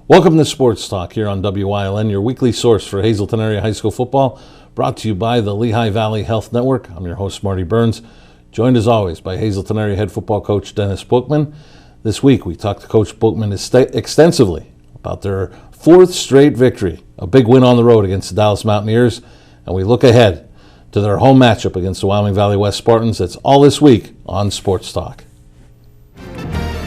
Welcome to Sports Talk here on WYLN, your weekly source for Hazleton Area High School football, brought to you by the Lehigh Valley Health Network. I'm your host, Marty Burns, joined as always by Hazleton Area head football coach Dennis Bookman. This week we talked to Coach Bookman extensively about their fourth straight victory, a big win on the road against the Dallas Mountaineers, and we look ahead to their home matchup against the Wyoming Valley West Spartans. That's all this week on Sports Talk.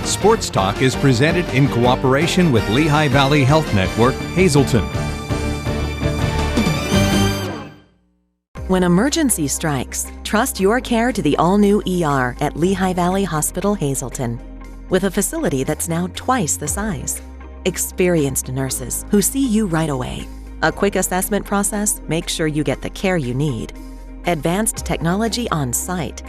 Sports Talk is presented in cooperation with Lehigh Valley Health Network, Hazleton. When emergency strikes, trust your care to the all-new ER at Lehigh Valley Hospital, Hazleton. With a facility that's now twice the size. Experienced nurses who see you right away. A quick assessment process makes sure you get the care you need. Advanced technology on site.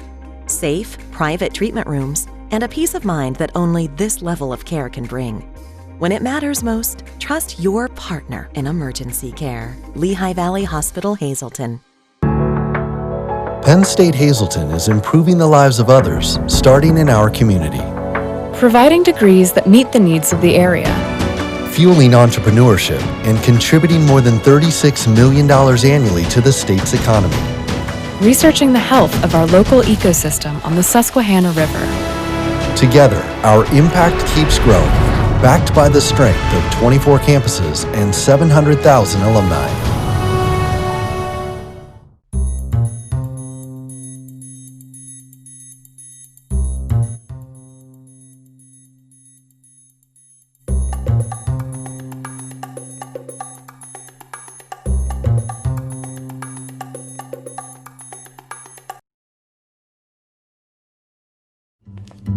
Safe, private treatment rooms, and a peace of mind that only this level of care can bring. When it matters most, trust your partner in emergency care. Lehigh Valley Hospital, Hazleton. Penn State Hazleton is improving the lives of others, starting in our community. Providing degrees that meet the needs of the area. Fueling entrepreneurship and contributing more than $36 million annually to the state's economy. Researching the health of our local ecosystem on the Susquehanna River. Together, our impact keeps growing, backed by the strength of 24 campuses and 700,000 alumni.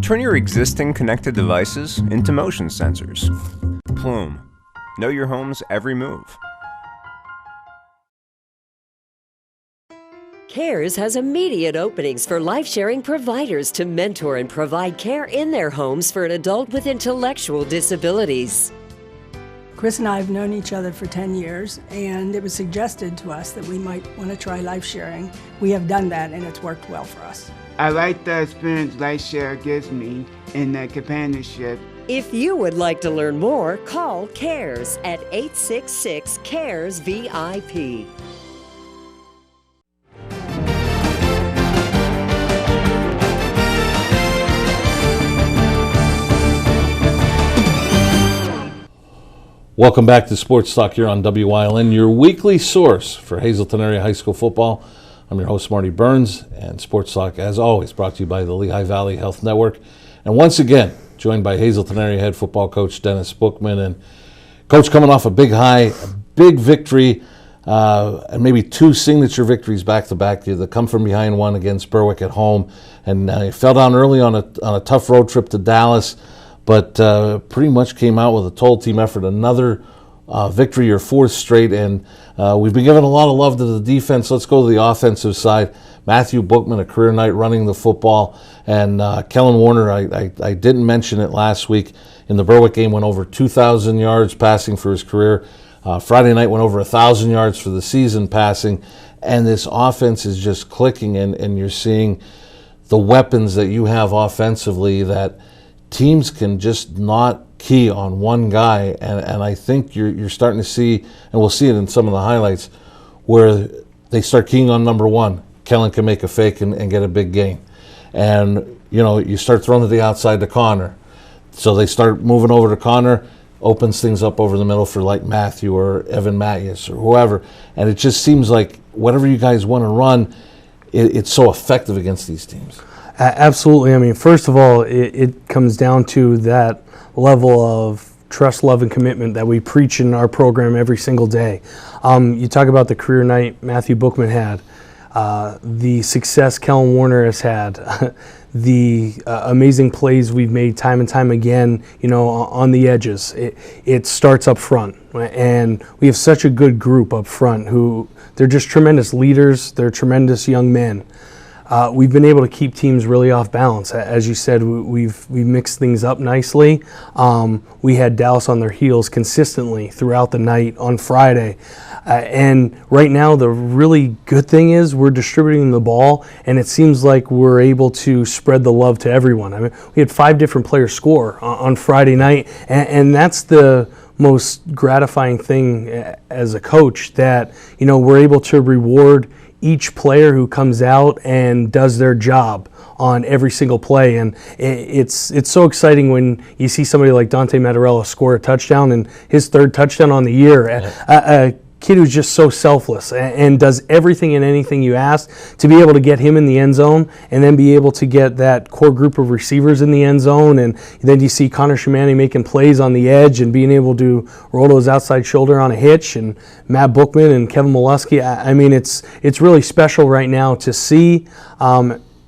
Turn your existing connected devices into motion sensors. Plume. Know your home's every move. CARES has immediate openings for life-sharing providers to mentor and provide care in their homes for an adult with intellectual disabilities. Chris and I have known each other for 10 years, and it was suggested to us that we might want to try life sharing. We have done that, and it's worked well for us. I like the experience LifeShare gives me in the companionship. If you would like to learn more, call CARES at 866-CARES-VIP. Welcome back to Sports Talk here on WYLN, your weekly source for Hazleton Area High School football. I'm your host, Marty Burns, and Sports Talk, as always, brought to you by the Lehigh Valley Health Network. And once again, joined by Hazleton Area head football coach Dennis Bookman. And Coach, coming off a big high, a big victory, and maybe two signature victories back-to-back. The come-from-behind one against Berwick at home, and you fell down early on a tough road trip to Dallas, but pretty much came out with a total team effort. Another victory, your fourth straight, and we've been giving a lot of love to the defense. Let's go to the offensive side. Matthew Bookman, a career night running the football, and Kellen Warner, I didn't mention it last week, in the Berwick game went over 2,000 yards passing for his career. Friday night went over 1,000 yards for the season passing, and this offense is just clicking, and you're seeing the weapons that you have offensively that teams can just not key on one guy, and I think you're starting to see, and we'll see it in some of the highlights, where they start keying on number one. Kellen can make a fake and get a big gain. And, you start throwing to the outside to Connor. So they start moving over to Connor, opens things up over the middle for like Matthew or Evan Matthews or whoever. And it just seems like whatever you guys want to run, it's so effective against these teams. Absolutely. I mean, first of all, it comes down to that level of trust, love, and commitment that we preach in our program every single day. You talk about the career night Matthew Bookman had, the success Kellen Warner has had, the amazing plays we've made time and time again, on the edges. It starts up front, and we have such a good group up front who, they're just tremendous leaders, they're tremendous young men. We've been able to keep teams really off balance. As you said, we've mixed things up nicely. We had Dallas on their heels consistently throughout the night on Friday. And right now, the really good thing is we're distributing the ball, and it seems like we're able to spread the love to everyone. I mean, we had 5 different players score on Friday night, and that's the most gratifying thing as a coach, that we're able to reward each player who comes out and does their job on every single play. And it's so exciting when you see somebody like Dante Mattarella score a touchdown, and his third touchdown on the year. A kid who's just so selfless and does everything and anything you ask, to be able to get him in the end zone and then be able to get that core group of receivers in the end zone. And then you see Connor Shamani making plays on the edge and being able to roll those outside shoulder on a hitch, and Matt Bookman and Kevin Molesky. I mean, it's really special right now to see.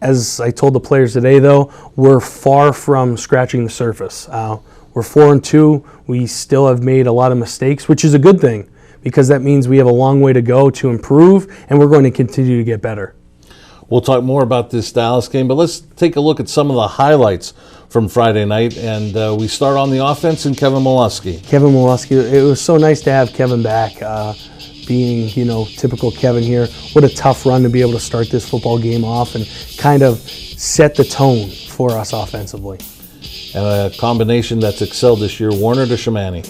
As I told the players today, though, we're far from scratching the surface. We're 4-2. We still have made a lot of mistakes, which is a good thing, because that means we have a long way to go to improve, and we're going to continue to get better. We'll talk more about this Dallas game, but let's take a look at some of the highlights from Friday night, and we start on the offense and Kevin Molesky. Kevin Molesky, it was so nice to have Kevin back. Being, typical Kevin here. What a tough run to be able to start this football game off and kind of set the tone for us offensively. And a combination that's excelled this year, Warner to Shamani.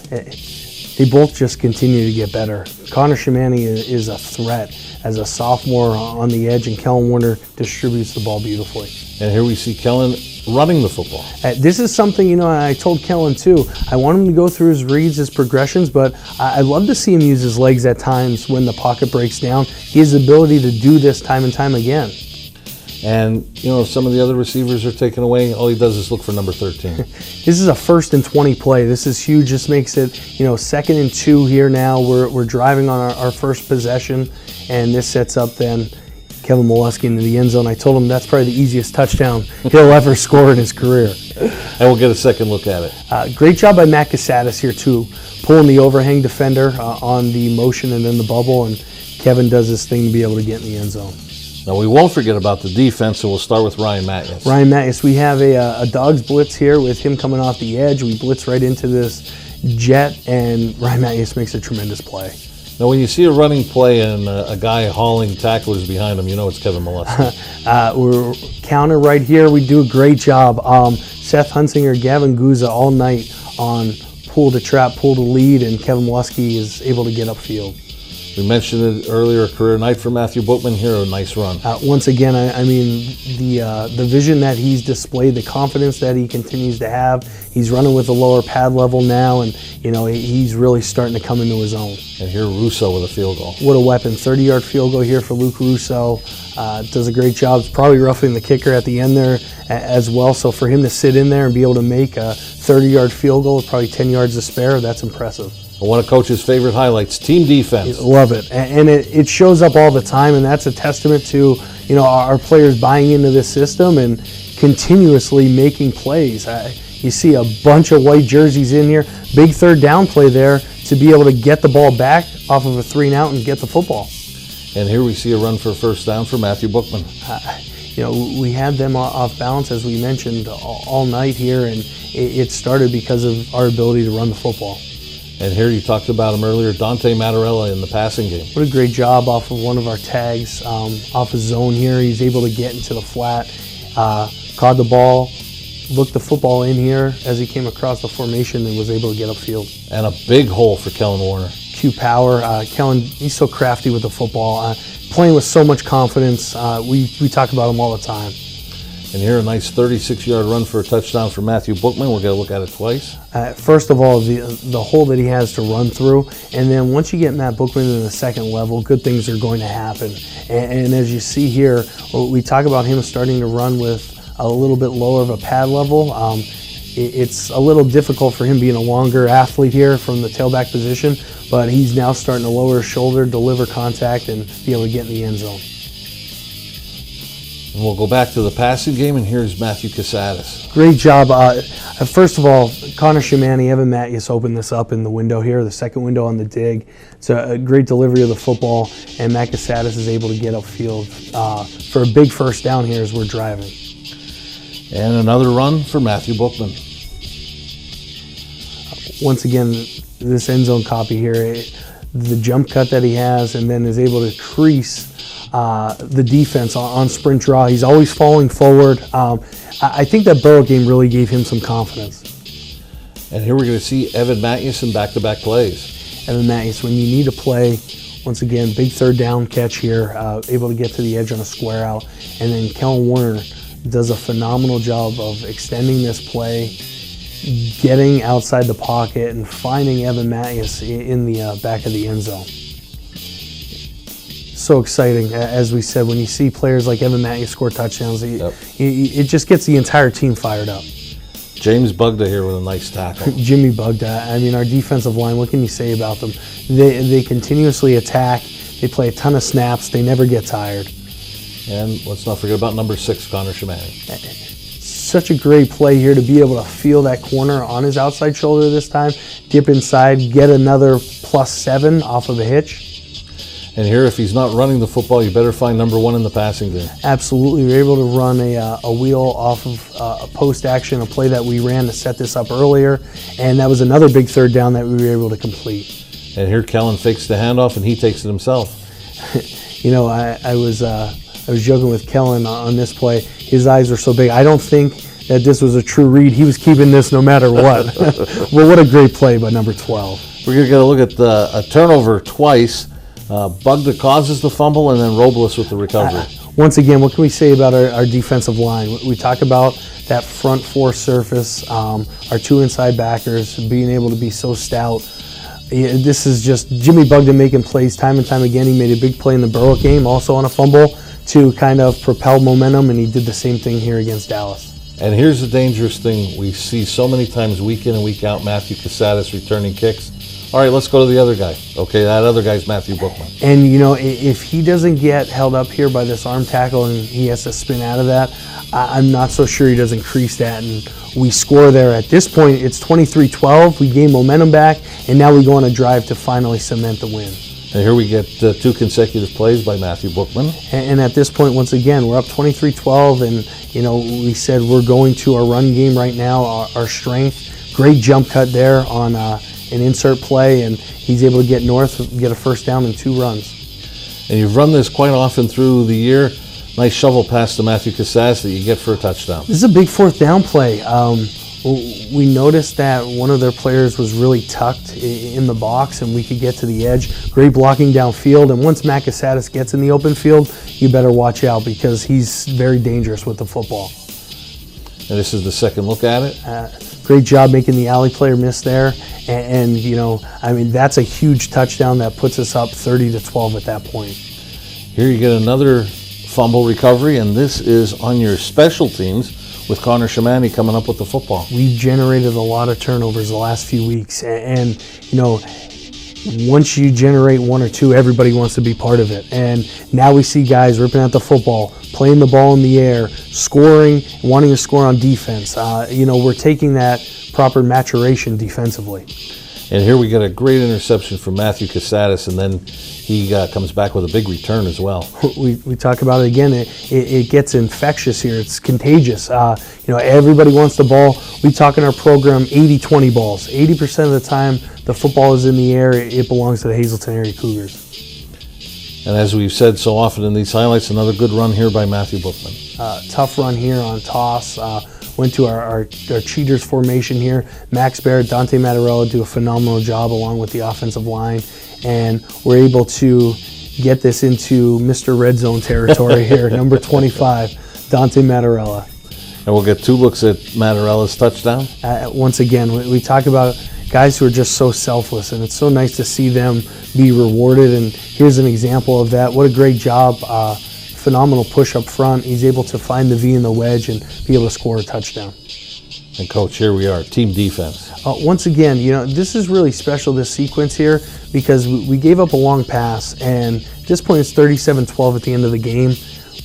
They both just continue to get better. Connor Shamani is a threat as a sophomore on the edge, and Kellen Warner distributes the ball beautifully. And here we see Kellen running the football. This is something, I told Kellen too, I want him to go through his reads, his progressions, but I love to see him use his legs at times when the pocket breaks down. He has the ability to do this time and time again. And, if some of the other receivers are taken away, all he does is look for number 13. This is a 1st and 20 play. This is huge. This makes it, 2nd and 2 here now. We're driving on our first possession, and this sets up then Kevin Molesky into the end zone. I told him that's probably the easiest touchdown he'll ever score in his career. And we'll get a second look at it. Great job by Matt Casadas here too, pulling the overhang defender on the motion and then the bubble, and Kevin does his thing to be able to get in the end zone. Now, we won't forget about the defense, so we'll start with Ryan Matyas. Ryan Matyas, we have a dogs blitz here with him coming off the edge. We blitz right into this jet, and Ryan Matyas makes a tremendous play. Now, when you see a running play and a guy hauling tacklers behind him, it's Kevin Molesky. We're counter right here. We do a great job. Seth Hunsinger, Gavin Guza all night on pull to trap, pull to lead, and Kevin Molesky is able to get upfield. We mentioned it earlier, a career night for Matthew Bookman here, a nice run. Once again, I mean, the vision that he's displayed, the confidence that he continues to have, he's running with a lower pad level now, and he's really starting to come into his own. And here Russo with a field goal. What a weapon, 30-yard field goal here for Luke Russo. Does a great job. It's probably roughing the kicker at the end there as well, so for him to sit in there and be able to make a 30-yard field goal with probably 10 yards to spare, that's impressive. One of Coach's favorite highlights, team defense. Love it. And it shows up all the time, and that's a testament to our players buying into this system and continuously making plays. You see a bunch of white jerseys in here. Big third down play there to be able to get the ball back off of a 3-and-out and get the football. And here we see a run for a first down for Matthew Bookman. We had them off balance, as we mentioned, all night here, and it started because of our ability to run the football. And here you talked about him earlier, Dante Mattarella in the passing game. What a great job off of one of our tags, off his zone here. He's able to get into the flat, caught the ball, looked the football in here as he came across the formation and was able to get upfield. And a big hole for Kellen Warner. Q power. Kellen, he's so crafty with the football, playing with so much confidence. We talk about him all the time. And here a nice 36-yard run for a touchdown for Matthew Bookman. We're going to look at it twice. First of all, the hole that he has to run through, and then once you get Matt Bookman in the second level, good things are going to happen. And as you see here, we talk about him starting to run with a little bit lower of a pad level. It's a little difficult for him being a longer athlete here from the tailback position, but he's now starting to lower his shoulder, deliver contact, and be able to get in the end zone. And we'll go back to the passing game, and here's Matthew Casadas. Great job. First of all, Connor Shamani, Evan Matyas opened this up in the window here, the second window on the dig. It's a great delivery of the football, and Matt Casadas is able to get upfield for a big first down here as we're driving. And another run for Matthew Bookman. Once again, this end zone copy here, the jump cut that he has, and then is able to crease the defense on sprint draw. He's always falling forward. I think that Burrow game really gave him some confidence. And here we're going to see Evan Matthews in back-to-back plays. Evan Matthews, when you need to play, once again, big third down catch here, able to get to the edge on a square out. And then Kellen Warner does a phenomenal job of extending this play, getting outside the pocket, and finding Evan Matthews in the back of the end zone. So exciting, as we said, when you see players like Evan Matthews score touchdowns, it just gets the entire team fired up. James Bugda here with a nice tackle. Jimmy Bugda. I mean, our defensive line, what can you say about them? They continuously attack. They play a ton of snaps. They never get tired. And let's not forget about number 6, Connor Shamani. Such a great play here to be able to feel that corner on his outside shoulder this time, dip inside, get another +7 off of a hitch. And here, if he's not running the football, you better find number 1 in the passing game. Absolutely. We were able to run a wheel off of a post action, a play that we ran to set this up earlier, and that was another big third down that we were able to complete. And here Kellen fakes the handoff, and he takes it himself. You know, I was joking with Kellen on this play. His eyes were so big. I don't think that this was a true read. He was keeping this no matter what. Well, what a great play by number 12. We're going to get a look at a turnover twice. Bugda causes the fumble, and then Robles with the recovery. Once again, what can we say about our defensive line? We talk about that front four surface, our 2 inside backers being able to be so stout. This is just Jimmy Bugda making plays time and time again. He made a big play in the Berwick game, also on a fumble, to kind of propel momentum, and he did the same thing here against Dallas. And here's the dangerous thing we see so many times week in and week out, Matthew Casadas returning kicks. All right, let's go to the other guy. Okay, that other guy's Matthew Bookman. And, you know, if he doesn't get held up here by this arm tackle and he has to spin out of that, I'm not so sure he doesn't crease that. And we score there. At this point, it's 23-12. We gain momentum back, and now we go on a drive to finally cement the win. And here we get 2 consecutive plays by Matthew Bookman. And at this point, once again, we're up 23-12, and, you know, we said we're going to our run game right now, our strength. Great jump cut there on an insert play, and he's able to get north, get a first down and 2 runs. And you've run this quite often through the year. Nice shovel pass to Matthew Casadas that you get for a touchdown. This is a big 4th down play. We noticed that one of their players was really tucked in the box, and we could get to the edge. Great blocking downfield, and once Matt Casadas gets in the open field, you better watch out because he's very dangerous with the football. And this is the second look at it. Great job making the alley player miss there. And, you know, I mean, that's a huge touchdown that puts us up 30-12 at that point. Here you get another fumble recovery, and this is on your special teams with Connor Shamani coming up with the football. We've generated a lot of turnovers the last few weeks. And you know, once you generate 1 or 2, everybody wants to be part of it. And now we see guys ripping at the football, playing the ball in the air, scoring, wanting to score on defense. You know, we're taking that proper maturation defensively. And here we get a great interception from Matthew Casadas, and then he comes back with a big return as well. We talk about it again. It gets infectious here. It's contagious. You know, everybody wants the ball. We talk in our program 80-20 balls. 80% of the time the football is in the air, it belongs to the Hazleton Area Cougars. And as we've said so often in these highlights, another good run here by Matthew Bookman. Tough run here on toss. Went to our cheaters formation here. Max Barrett, Dante Mattarella do a phenomenal job along with the offensive line, and we're able to get this into Mr. Red Zone territory here. Number 25, Dante Mattarella. And we'll get 2 looks at Mattarella's touchdown. Once again, we talk about guys who are just so selfless, and it's so nice to see them be rewarded, and here's an example of that. What a great job. Phenomenal push up front. He's able to find the V in the wedge and be able to score a touchdown. And Coach, here we are, team defense. Once again, you know, this is really special, this sequence here, because we gave up a long pass, and at this point it's 37-12 at the end of the game.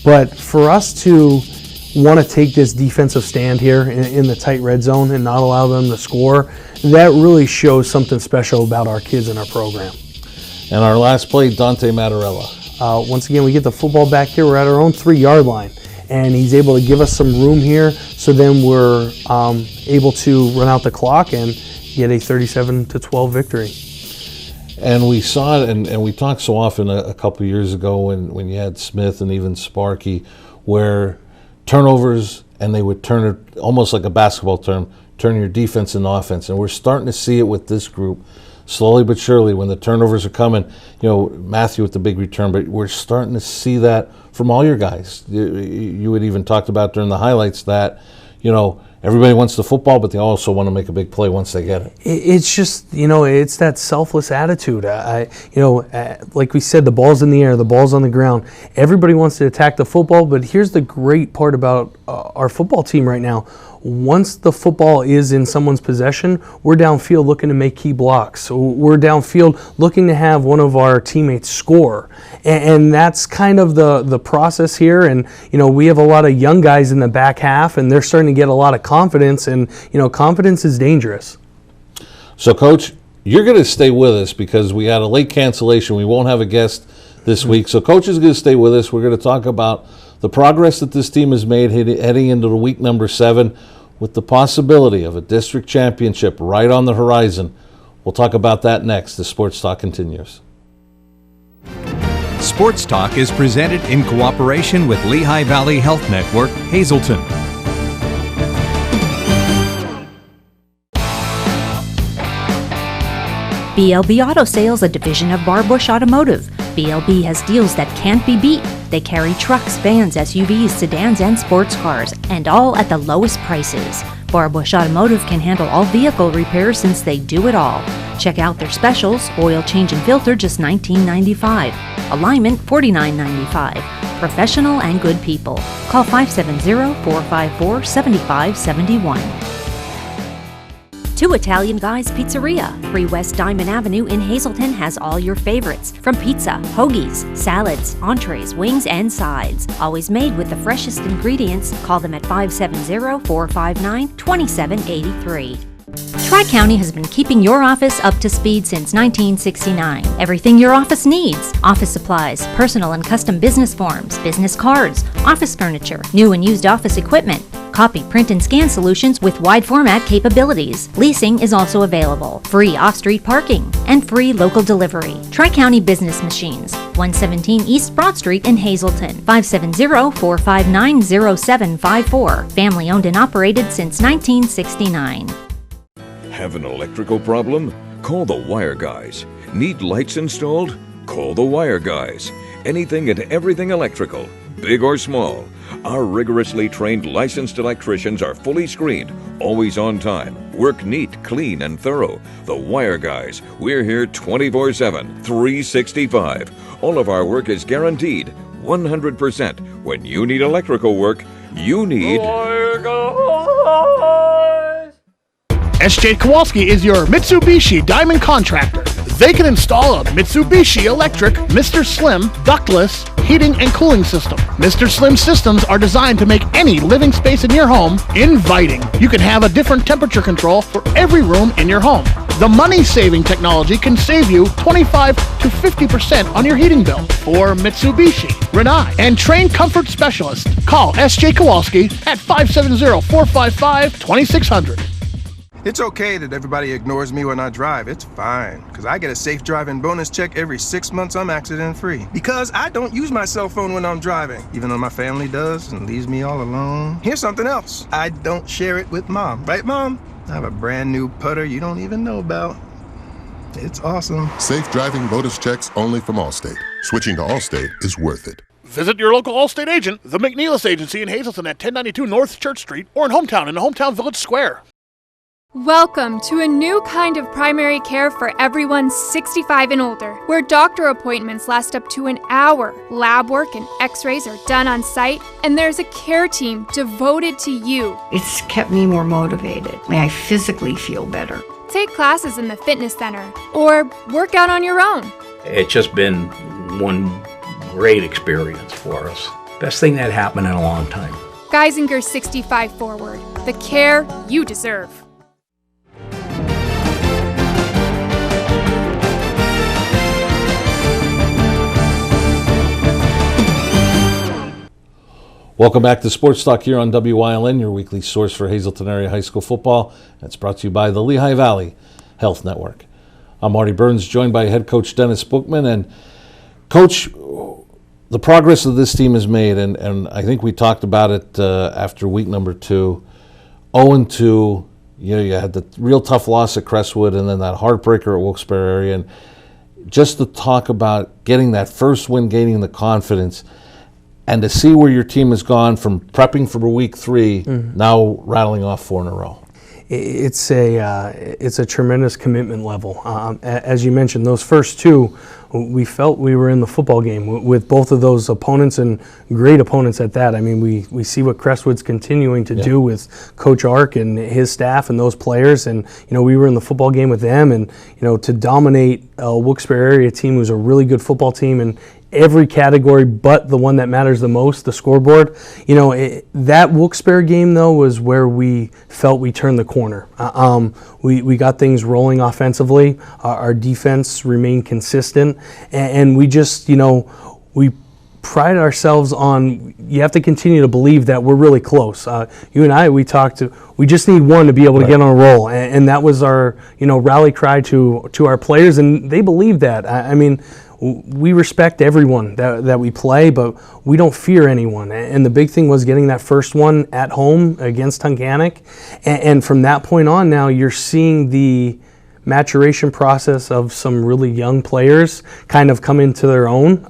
But for us to want to take this defensive stand here in the tight red zone and not allow them to score, that really shows something special about our kids in our program. And our last play, Dante Mattarella. Once again, we get the football back here. We're at our own 3-yard line, and he's able to give us some room here, so then we're able to run out the clock and get a 37-12 victory. And we saw it, and we talked so often a couple years ago when you had Smith and even Sparky, where turnovers, and they would turn it almost like a basketball term, turn your defense into offense. And we're starting to see it with this group, slowly but surely, when the turnovers are coming. Matthew with the big return, but we're starting to see that from all your guys. You had even talked about during the highlights that, everybody wants the football, but they also want to make a big play once they get it. It's just, it's that selfless attitude. Like we said, the ball's in the air, the ball's on the ground. Everybody wants to attack the football, but here's the great part about our football team right now. Once the football is in someone's possession, we're downfield looking to make key blocks. So we're downfield looking to have one of our teammates score. And that's kind of the process here. And, we have a lot of young guys in the back half, and they're starting to get a lot of confidence. And, confidence is dangerous. So, Coach, you're going to stay with us because we had a late cancellation. We won't have a guest this week. So, Coach is going to stay with us. We're going to talk about the progress that this team has made heading into the week number 7 with the possibility of a district championship right on the horizon. We'll talk about that next as Sports Talk continues. Sports Talk is presented in cooperation with Lehigh Valley Health Network, Hazleton. BLB Auto Sales, a division of Barbush Automotive. BLB has deals that can't be beat. They carry trucks, vans, SUVs, sedans, and sports cars, and all at the lowest prices. Barbush Automotive can handle all vehicle repairs since they do it all. Check out their specials: oil change and filter, just $19.95. Alignment, $49.95. Professional and good people. Call 570-454-7571. Two Italian Guys Pizzeria. 3 West Diamond Avenue in Hazleton has all your favorites, from pizza, hoagies, salads, entrees, wings, and sides. Always made with the freshest ingredients. Call them at 570-459-2783. Tri-County has been keeping your office up to speed since 1969. Everything your office needs: office supplies, personal and custom business forms, business cards, office furniture, new and used office equipment, copy, print, and scan solutions with wide format capabilities. Leasing is also available, free off-street parking, and free local delivery. Tri-County Business Machines, 117 East Broad Street in Hazleton, 570-459-0754. Family owned and operated since 1969. Have an electrical problem? Call the Wire Guys. Need lights installed? Call the Wire Guys. Anything and everything electrical, big or small. Our rigorously trained licensed electricians are fully screened, always on time, work neat, clean, and thorough. The Wire Guys. We're here 24/7, 365. All of our work is guaranteed 100%. When you need electrical work, you need Wire Guys. SJ Kowalski is your Mitsubishi Diamond contractor. They can install a Mitsubishi electric Mr. Slim ductless heating and cooling system. Mr. Slim systems are designed to make any living space in your home inviting. You can have a different temperature control for every room in your home. The money-saving technology can save you 25 to 50% on your heating bill. For Mitsubishi, Rinnai, and trained comfort specialists, call SJ Kowalski at 570-455-2600. It's okay that everybody ignores me when I drive. It's fine, because I get a safe driving bonus check every 6 months I'm accident-free. Because I don't use my cell phone when I'm driving, even though my family does and leaves me all alone. Here's something else. I don't share it with Mom. Right, Mom? I have a brand new putter you don't even know about. It's awesome. Safe driving bonus checks only from Allstate. Switching to Allstate is worth it. Visit your local Allstate agent, the McNeilis Agency in Hazleton at 1092 North Church Street, or in Hometown in the Hometown Village Square. Welcome to a new kind of primary care for everyone 65 and older, where doctor appointments last up to an hour, lab work and x-rays are done on site, and there's a care team devoted to you. It's kept me more motivated. I physically feel better. Take classes in the fitness center, or work out on your own. It's just been one great experience for us. Best thing that happened in a long time. Geisinger 65 Forward, the care you deserve. Welcome back to Sports Talk here on WYLN, your weekly source for Hazleton area high school football. It's brought to you by the Lehigh Valley Health Network. I'm Marty Burns, joined by head coach Dennis Bookman. And Coach, the progress that this team has made, and I think we talked about it after week number 2, 0-2, You know, you had the real tough loss at Crestwood and then that heartbreaker at Wilkes-Barre area. And just to talk about getting that first win, gaining the confidence, and to see where your team has gone from prepping for week 3, now rattling off 4 in a row. It's a tremendous commitment level. As you mentioned, those first 2, we felt we were in the football game with both of those opponents, and great opponents at that. I mean, we see what Crestwood's continuing to do with Coach Ark and his staff and those players, and you know, we were in the football game with them, and you know, to dominate a Wilkes-Barre area team who's a really good football team and every category but the one that matters the most, the scoreboard. You know, that Wilkes-Barre game, though, was where we felt we turned the corner. We got things rolling offensively. Our defense remained consistent. And we just, you know, we pride ourselves on, you have to continue to believe that we're really close. You and I, we just need one to be able to get on a roll. And that was our, you know, rally cry to our players, and they believe that. I mean, we respect everyone that we play, but we don't fear anyone. And the big thing was getting that first one at home against Tunkhannock. And from that point on now, you're seeing the maturation process of some really young players kind of come into their own.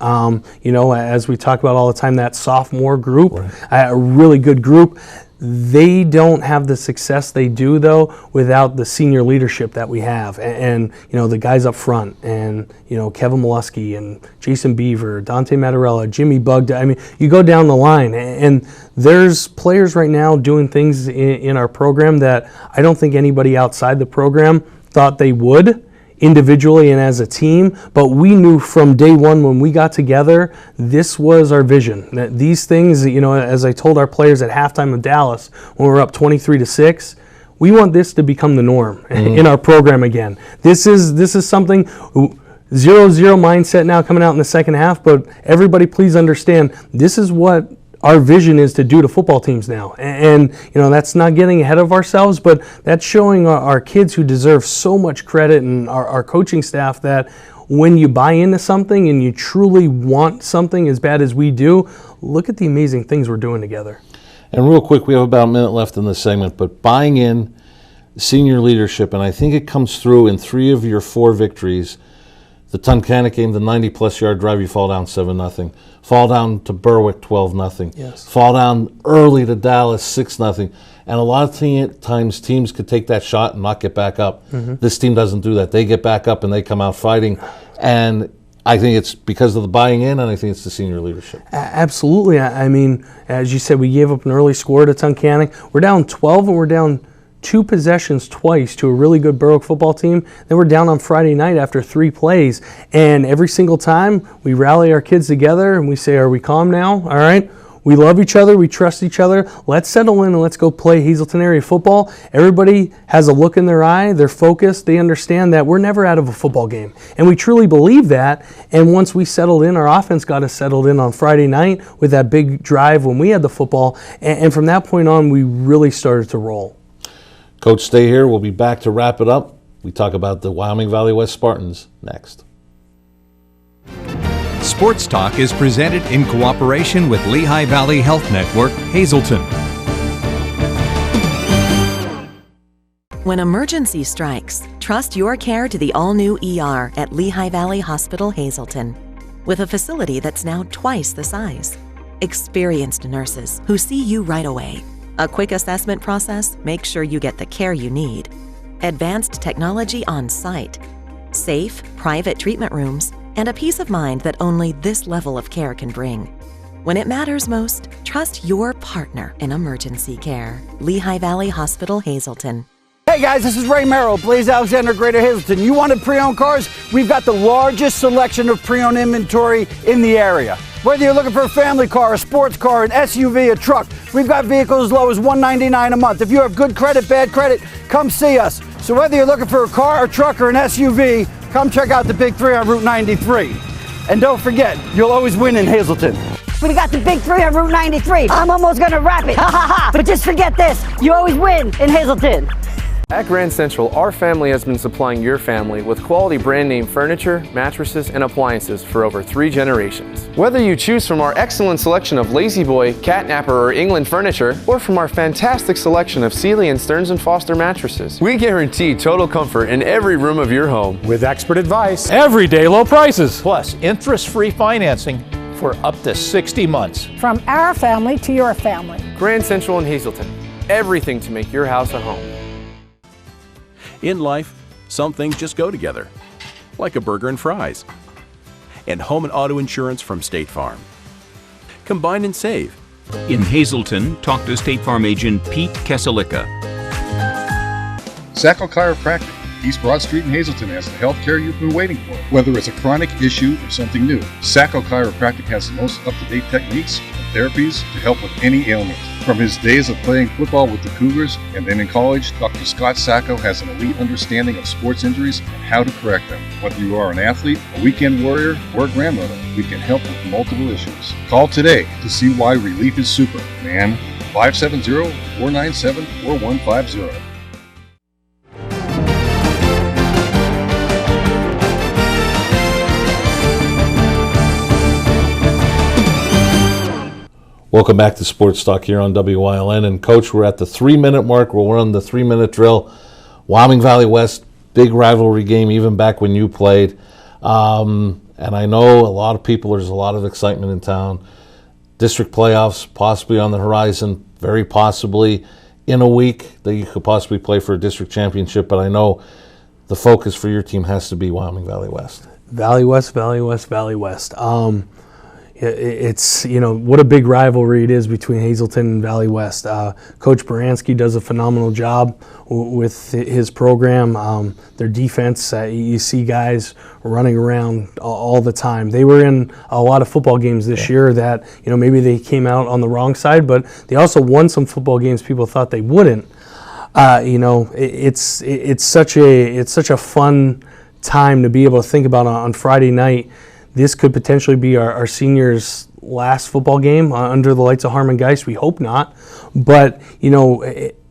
You know, as we talk about all the time, that sophomore group, a really good group. They don't have the success they do, though, without the senior leadership that we have. And you know, the guys up front, and, you know, Kevin Molesky and Jason Beaver, Dante Mattarella, Jimmy Bugda. I mean, you go down the line, and there's players right now doing things in our program that I don't think anybody outside the program thought they would, individually and as a team, but we knew from day one when we got together, this was our vision. That these things, you know, as I told our players at halftime of Dallas when we were up 23-6, we want this to become the norm in our program again. This is something 0-0 mindset now coming out in the second half, but everybody please understand, this is what our vision is to do to football teams now. And you know, that's not getting ahead of ourselves, but that's showing our kids, who deserve so much credit, and our coaching staff, that when you buy into something and you truly want something as bad as we do, look at the amazing things we're doing together. And real quick, we have about a minute left in this segment, but buying in, senior leadership, and I think it comes through in 3 of your 4 victories. The Tunkhannock game, the 90-plus yard drive, you fall down 7-0. Fall down to Berwick 12-0. Yes. Fall down early to Dallas 6-0. And a lot of times teams could take that shot and not get back up. This team doesn't do that. They get back up and they come out fighting. And I think it's because of the buying in, and I think it's the senior leadership. Absolutely. I mean, as you said, we gave up an early score to Tunkhannock. We're down 12, and we're down 2 possessions twice to a really good Berwick football team. Then we're down on Friday night after 3 plays. And every single time we rally our kids together and we say, are we calm now? All right. We love each other. We trust each other. Let's settle in and let's go play Hazelton area football. Everybody has a look in their eye. They're focused. They understand that we're never out of a football game. And we truly believe that. And once we settled in, our offense got us settled in on Friday night with that big drive when we had the football. And from that point on, we really started to roll. Coach, stay here. We'll be back to wrap it up. We talk about the Wyoming Valley West Spartans next. Sports Talk is presented in cooperation with Lehigh Valley Health Network, Hazelton. When emergency strikes, trust your care to the all-new ER at Lehigh Valley Hospital, Hazelton. With a facility that's now twice the size. Experienced nurses who see you right away. A quick assessment process makes sure you get the care you need. Advanced technology on site. Safe, private treatment rooms, and a peace of mind that only this level of care can bring. When it matters most, trust your partner in emergency care. Lehigh Valley Hospital, Hazelton. Hey guys, this is Ray Merrill, Blaze Alexander, Greater Hazelton. You wanted pre-owned cars? We've got the largest selection of pre-owned inventory in the area. Whether you're looking for a family car, a sports car, an SUV, a truck, we've got vehicles as low as $199 a month. If you have good credit, bad credit, come see us. So whether you're looking for a car, a truck, or an SUV, come check out the Big 3 on Route 93. And don't forget, you'll always win in Hazelton. We got the Big 3 on Route 93. I'm almost gonna wrap it. Ha ha ha! But just forget this, you always win in Hazelton. At Grand Central, our family has been supplying your family with quality brand name furniture, mattresses, and appliances for over 3 generations. Whether you choose from our excellent selection of Lazy Boy, Catnapper, or England furniture, or from our fantastic selection of Sealy and Stearns & Foster mattresses, we guarantee total comfort in every room of your home. With expert advice, everyday low prices, plus interest-free financing for up to 60 months. From our family to your family. Grand Central in Hazleton. Everything to make your house a home. In life, some things just go together, like a burger and fries, and home and auto insurance from State Farm. Combine and save. In Hazleton, talk to State Farm agent Pete Keselika. Sacco Chiropractic, East Broad Street in Hazleton, has the health care you've been waiting for. Whether it's a chronic issue or something new, Sacco Chiropractic has the most up-to-date techniques and therapies to help with any ailment. From his days of playing football with the Cougars and then in college, Dr. Scott Sacco has an elite understanding of sports injuries and how to correct them. Whether you are an athlete, a weekend warrior, or a grandmother, we can help with multiple issues. Call today to see why relief is super, man. 570-497-4150. Welcome back to Sports Talk here on WYLN. And Coach, we're at the 3-minute mark. We'll run the 3-minute drill. Wyoming Valley West, big rivalry game even back when you played. And I know a lot of people, there's a lot of excitement in town. District playoffs possibly on the horizon, very possibly in a week that you could possibly play for a district championship. But I know the focus for your team has to be Wyoming Valley West. Valley West, Valley West, Valley West. It's, what a big rivalry it is between Hazleton and Valley West. Coach Baranski does a phenomenal job with his program. Their defense, you see guys running around all the time. They were in a lot of football games this year that, maybe they came out on the wrong side, but they also won some football games people thought they wouldn't. It's such a fun time to be able to think about on Friday night. This could potentially be our seniors' last football game under the lights of Harmon Geist. We hope not. But,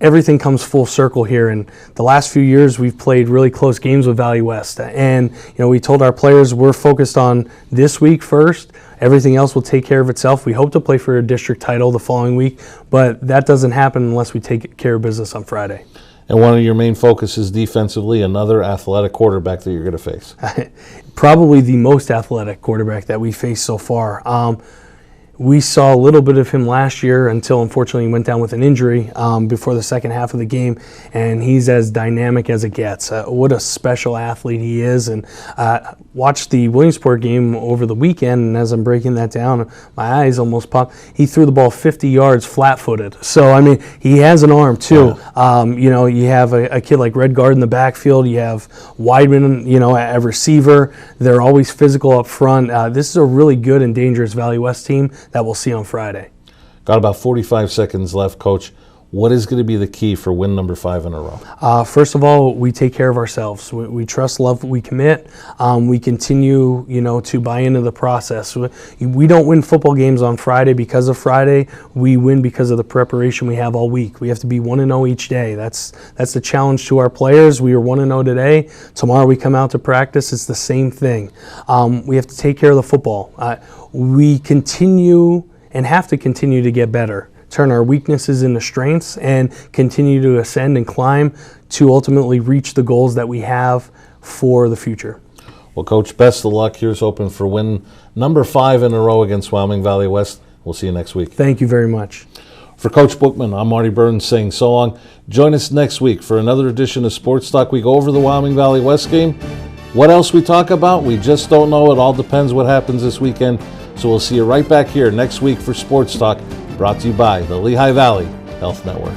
everything comes full circle here. And the last few years, we've played really close games with Valley West. And, we told our players we're focused on this week first. Everything else will take care of itself. We hope to play for a district title the following week. But that doesn't happen unless we take care of business on Friday. And one of your main focuses defensively, another athletic quarterback that you're going to face. Probably the most athletic quarterback that we faced so far. We saw a little bit of him last year until unfortunately he went down with an injury before the second half of the game, and he's as dynamic as it gets. What a special athlete he is. And watched the Williamsport game over the weekend, and as I'm breaking that down, my eyes almost popped. He threw the ball 50 yards flat-footed. So, he has an arm too. Yeah. You have a kid like Redguard in the backfield. You have Weidman, at receiver. They're always physical up front. This is a really good and dangerous Valley West team that we'll see on Friday. Got about 45 seconds left, Coach. What is going to be the key for win number 5 in a row? First of all, we take care of ourselves. We trust, love, we commit. We continue, to buy into the process. We don't win football games on Friday because of Friday. We win because of the preparation we have all week. We have to be 1-0 each day. That's the challenge to our players. We are 1-0 today. Tomorrow we come out to practice. It's the same thing. We have to take care of the football. We continue and have to continue to get better. Turn our weaknesses into strengths and continue to ascend and climb to ultimately reach the goals that we have for the future. Well, Coach, best of luck. Here's hoping for win number 5 in a row against Wyoming Valley West. We'll see you next week. Thank you very much. For Coach Bookman, I'm Marty Burns saying so long. Join us next week for another edition of Sports Talk. We go over the Wyoming Valley West game. What else we talk about? We just don't know. It all depends what happens this weekend. So we'll see you right back here next week for Sports Talk, brought to you by the Lehigh Valley Health Network.